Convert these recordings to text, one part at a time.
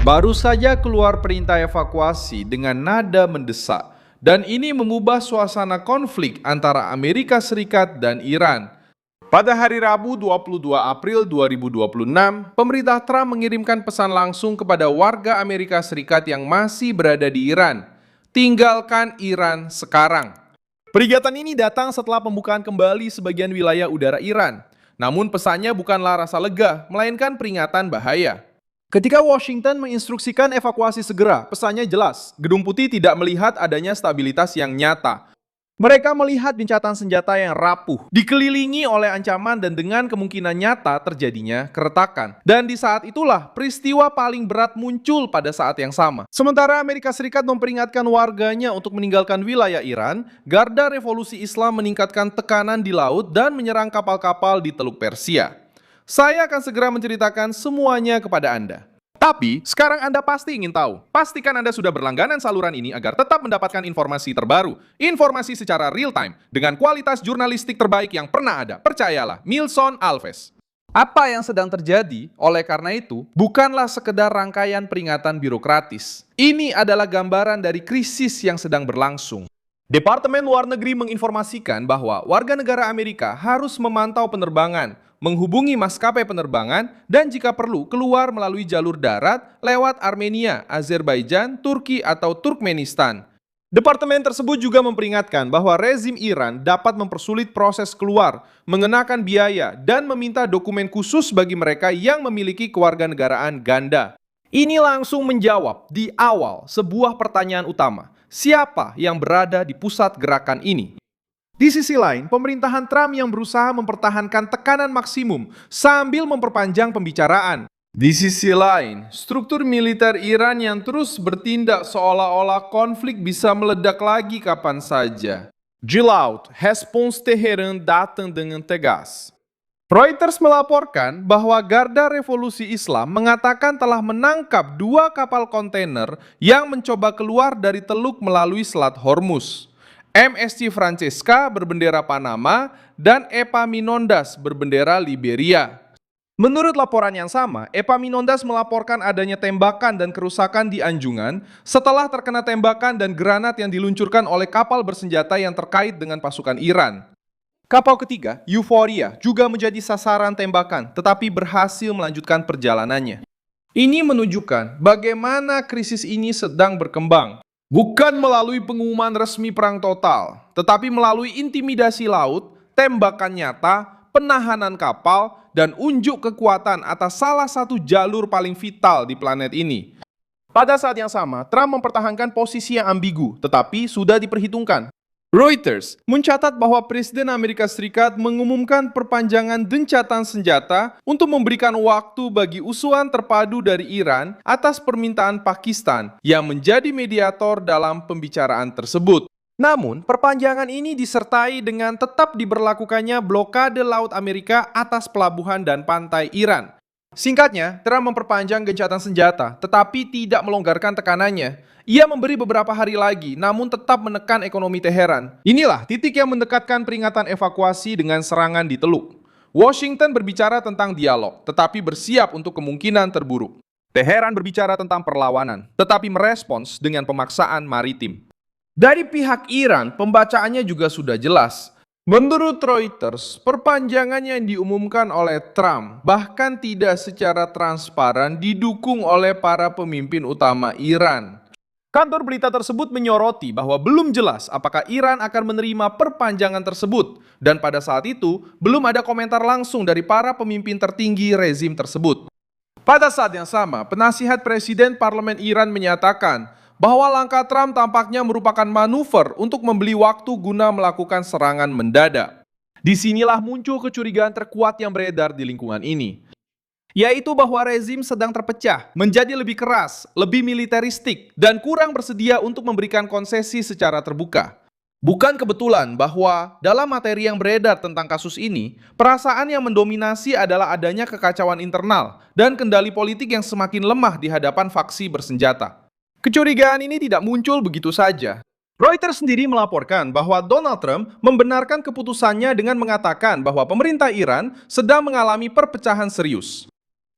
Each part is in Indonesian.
Baru saja keluar perintah evakuasi dengan nada mendesak, dan ini mengubah suasana konflik antara Amerika Serikat dan Iran. Pada hari Rabu 22 April 2026, pemerintah Trump mengirimkan pesan langsung kepada warga Amerika Serikat yang masih berada di Iran. Tinggalkan Iran sekarang. Peringatan ini datang setelah pembukaan kembali sebagian wilayah udara Iran. Namun pesannya bukanlah rasa lega, melainkan peringatan bahaya. Ketika Washington menginstruksikan evakuasi segera, pesannya jelas, Gedung Putih tidak melihat adanya stabilitas yang nyata. Mereka melihat gencatan senjata yang rapuh, dikelilingi oleh ancaman dan dengan kemungkinan nyata terjadinya keretakan. Dan di saat itulah peristiwa paling berat muncul pada saat yang sama. Sementara Amerika Serikat memperingatkan warganya untuk meninggalkan wilayah Iran, Garda Revolusi Islam meningkatkan tekanan di laut dan menyerang kapal-kapal di Teluk Persia. Saya akan segera menceritakan semuanya kepada Anda. Tapi, sekarang Anda pasti ingin tahu. Pastikan Anda sudah berlangganan saluran ini agar tetap mendapatkan informasi terbaru. Informasi secara real time, dengan kualitas jurnalistik terbaik yang pernah ada. Percayalah, Milson Alves. Apa yang sedang terjadi, oleh karena itu, bukanlah sekedar rangkaian peringatan birokratis. Ini adalah gambaran dari krisis yang sedang berlangsung. Departemen Luar Negeri menginformasikan bahwa warga negara Amerika harus memantau penerbangan, menghubungi maskapai penerbangan, dan jika perlu keluar melalui jalur darat lewat Armenia, Azerbaijan, Turki, atau Turkmenistan. Departemen tersebut juga memperingatkan bahwa rezim Iran dapat mempersulit proses keluar, mengenakan biaya, dan meminta dokumen khusus bagi mereka yang memiliki kewarganegaraan ganda. Ini langsung menjawab di awal sebuah pertanyaan utama. Siapa yang berada di pusat gerakan ini? Di sisi lain, pemerintahan Trump yang berusaha mempertahankan tekanan maksimum sambil memperpanjang pembicaraan. Di sisi lain, struktur militer Iran yang terus bertindak seolah-olah konflik bisa meledak lagi kapan saja. De laut, respons Teheran datang dengan tegas. Reuters melaporkan bahwa Garda Revolusi Islam mengatakan telah menangkap 2 kapal kontainer yang mencoba keluar dari teluk melalui Selat Hormuz. MSC Francesca berbendera Panama dan Epaminondas berbendera Liberia. Menurut laporan yang sama, Epaminondas melaporkan adanya tembakan dan kerusakan di Anjungan setelah terkena tembakan dan granat yang diluncurkan oleh kapal bersenjata yang terkait dengan pasukan Iran. Kapal ketiga, Euphoria, juga menjadi sasaran tembakan, tetapi berhasil melanjutkan perjalanannya. Ini menunjukkan bagaimana krisis ini sedang berkembang. Bukan melalui pengumuman resmi perang total, tetapi melalui intimidasi laut, tembakan nyata, penahanan kapal, dan unjuk kekuatan atas salah satu jalur paling vital di planet ini. Pada saat yang sama, Trump mempertahankan posisi yang ambigu, tetapi sudah diperhitungkan. Reuters mencatat bahwa Presiden Amerika Serikat mengumumkan perpanjangan gencatan senjata untuk memberikan waktu bagi usulan terpadu dari Iran atas permintaan Pakistan yang menjadi mediator dalam pembicaraan tersebut. Namun, perpanjangan ini disertai dengan tetap diberlakukannya blokade laut Amerika atas pelabuhan dan pantai Iran. Singkatnya, Trump memperpanjang gencatan senjata, tetapi tidak melonggarkan tekanannya. Ia memberi beberapa hari lagi, namun tetap menekan ekonomi Teheran. Inilah titik yang mendekatkan peringatan evakuasi dengan serangan di Teluk. Washington berbicara tentang dialog, tetapi bersiap untuk kemungkinan terburuk. Teheran berbicara tentang perlawanan, tetapi merespons dengan pemaksaan maritim. Dari pihak Iran, pembacaannya juga sudah jelas. Menurut Reuters, perpanjangan yang diumumkan oleh Trump bahkan tidak secara transparan didukung oleh para pemimpin utama Iran. Kantor berita tersebut menyoroti bahwa belum jelas apakah Iran akan menerima perpanjangan tersebut, dan pada saat itu belum ada komentar langsung dari para pemimpin tertinggi rezim tersebut. Pada saat yang sama, penasihat Presiden Parlemen Iran menyatakan bahwa langkah Trump tampaknya merupakan manuver untuk membeli waktu guna melakukan serangan mendadak. Disinilah muncul kecurigaan terkuat yang beredar di lingkungan ini, yaitu bahwa rezim sedang terpecah, menjadi lebih keras, lebih militeristik, dan kurang bersedia untuk memberikan konsesi secara terbuka. Bukan kebetulan bahwa dalam materi yang beredar tentang kasus ini, perasaan yang mendominasi adalah adanya kekacauan internal dan kendali politik yang semakin lemah di hadapan faksi bersenjata. Kecurigaan ini tidak muncul begitu saja. Reuters sendiri melaporkan bahwa Donald Trump membenarkan keputusannya dengan mengatakan bahwa pemerintah Iran sedang mengalami perpecahan serius.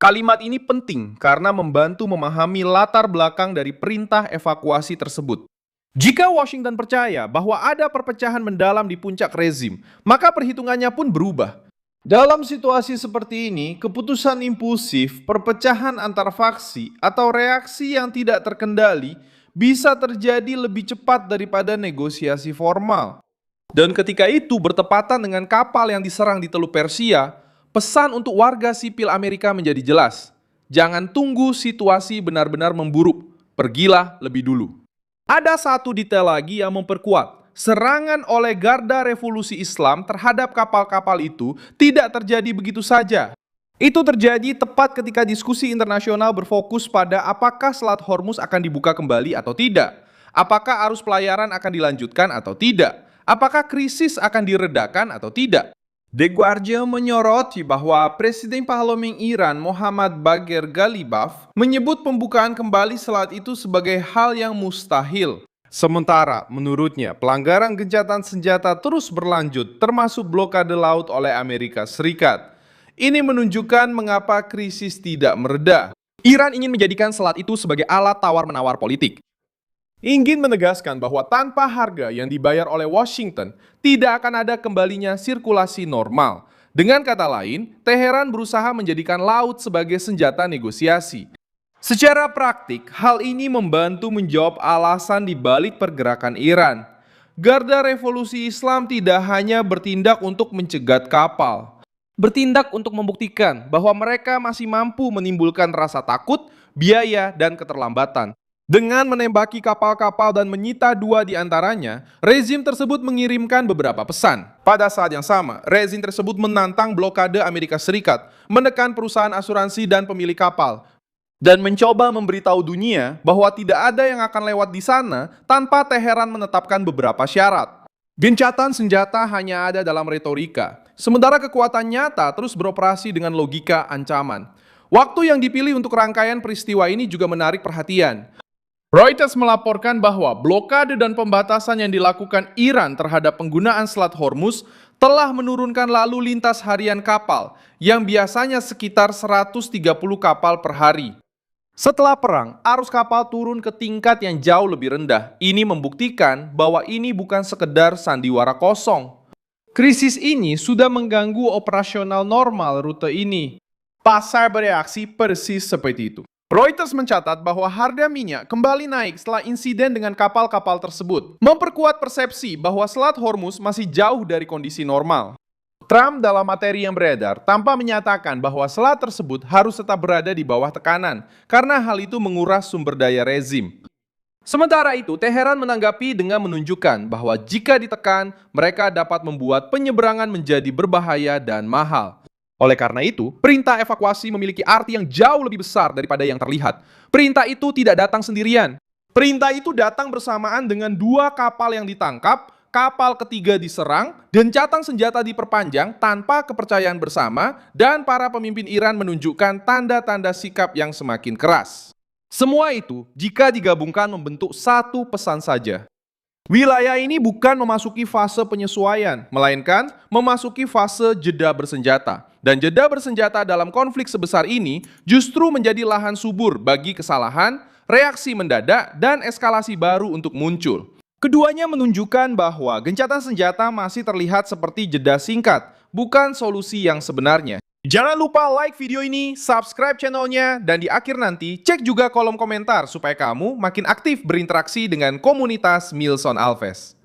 Kalimat ini penting karena membantu memahami latar belakang dari perintah evakuasi tersebut. Jika Washington percaya bahwa ada perpecahan mendalam di puncak rezim, maka perhitungannya pun berubah. Dalam situasi seperti ini, keputusan impulsif, perpecahan antar faksi, atau reaksi yang tidak terkendali bisa terjadi lebih cepat daripada negosiasi formal. Dan ketika itu bertepatan dengan kapal yang diserang di Teluk Persia, pesan untuk warga sipil Amerika menjadi jelas. Jangan tunggu situasi benar-benar memburuk, pergilah lebih dulu. Ada satu detail lagi yang memperkuat. Serangan oleh Garda Revolusi Islam terhadap kapal-kapal itu tidak terjadi begitu saja. Itu terjadi tepat ketika diskusi internasional berfokus pada apakah Selat Hormuz akan dibuka kembali atau tidak. Apakah arus pelayaran akan dilanjutkan atau tidak. Apakah krisis akan diredakan atau tidak. The Guardian menyoroti bahwa Presiden Parlemen Iran Mohammad Bagher Ghalibaf menyebut pembukaan kembali selat itu sebagai hal yang mustahil. Sementara, menurutnya, pelanggaran gencatan senjata terus berlanjut, termasuk blokade laut oleh Amerika Serikat. Ini menunjukkan mengapa krisis tidak mereda. Iran ingin menjadikan selat itu sebagai alat tawar-menawar politik. Ingin menegaskan bahwa tanpa harga yang dibayar oleh Washington, tidak akan ada kembalinya sirkulasi normal. Dengan kata lain, Teheran berusaha menjadikan laut sebagai senjata negosiasi. Secara praktik, hal ini membantu menjawab alasan di balik pergerakan Iran. Garda Revolusi Islam tidak hanya bertindak untuk mencegat kapal, bertindak untuk membuktikan bahwa mereka masih mampu menimbulkan rasa takut, biaya, dan keterlambatan. Dengan menembaki kapal-kapal dan menyita 2 di antaranya, rezim tersebut mengirimkan beberapa pesan. Pada saat yang sama, rezim tersebut menantang blokade Amerika Serikat, menekan perusahaan asuransi dan pemilik kapal, dan mencoba memberitahu dunia bahwa tidak ada yang akan lewat di sana tanpa Teheran menetapkan beberapa syarat. Gencatan senjata hanya ada dalam retorika, sementara kekuatan nyata terus beroperasi dengan logika ancaman. Waktu yang dipilih untuk rangkaian peristiwa ini juga menarik perhatian. Reuters melaporkan bahwa blokade dan pembatasan yang dilakukan Iran terhadap penggunaan Selat Hormuz telah menurunkan lalu lintas harian kapal yang biasanya sekitar 130 kapal per hari. Setelah perang, arus kapal turun ke tingkat yang jauh lebih rendah. Ini membuktikan bahwa ini bukan sekedar sandiwara kosong. Krisis ini sudah mengganggu operasional normal rute ini. Pasar bereaksi persis seperti itu. Reuters mencatat bahwa harga minyak kembali naik setelah insiden dengan kapal-kapal tersebut, memperkuat persepsi bahwa Selat Hormuz masih jauh dari kondisi normal. Trump dalam materi yang beredar tanpa menyatakan bahwa selat tersebut harus tetap berada di bawah tekanan, karena hal itu menguras sumber daya rezim. Sementara itu, Teheran menanggapi dengan menunjukkan bahwa jika ditekan, mereka dapat membuat penyeberangan menjadi berbahaya dan mahal. Oleh karena itu, perintah evakuasi memiliki arti yang jauh lebih besar daripada yang terlihat. Perintah itu tidak datang sendirian. Perintah itu datang bersamaan dengan 2 kapal yang ditangkap, kapal ketiga diserang, gencatan senjata diperpanjang tanpa kepercayaan bersama, dan para pemimpin Iran menunjukkan tanda-tanda sikap yang semakin keras. Semua itu, jika digabungkan membentuk satu pesan saja. Wilayah ini bukan memasuki fase penyesuaian, melainkan memasuki fase jeda bersenjata. Dan jeda bersenjata dalam konflik sebesar ini justru menjadi lahan subur bagi kesalahan, reaksi mendadak, dan eskalasi baru untuk muncul. Keduanya menunjukkan bahwa gencatan senjata masih terlihat seperti jeda singkat, bukan solusi yang sebenarnya. Jangan lupa like video ini, subscribe channelnya, dan di akhir nanti cek juga kolom komentar supaya kamu makin aktif berinteraksi dengan komunitas Milson Alves.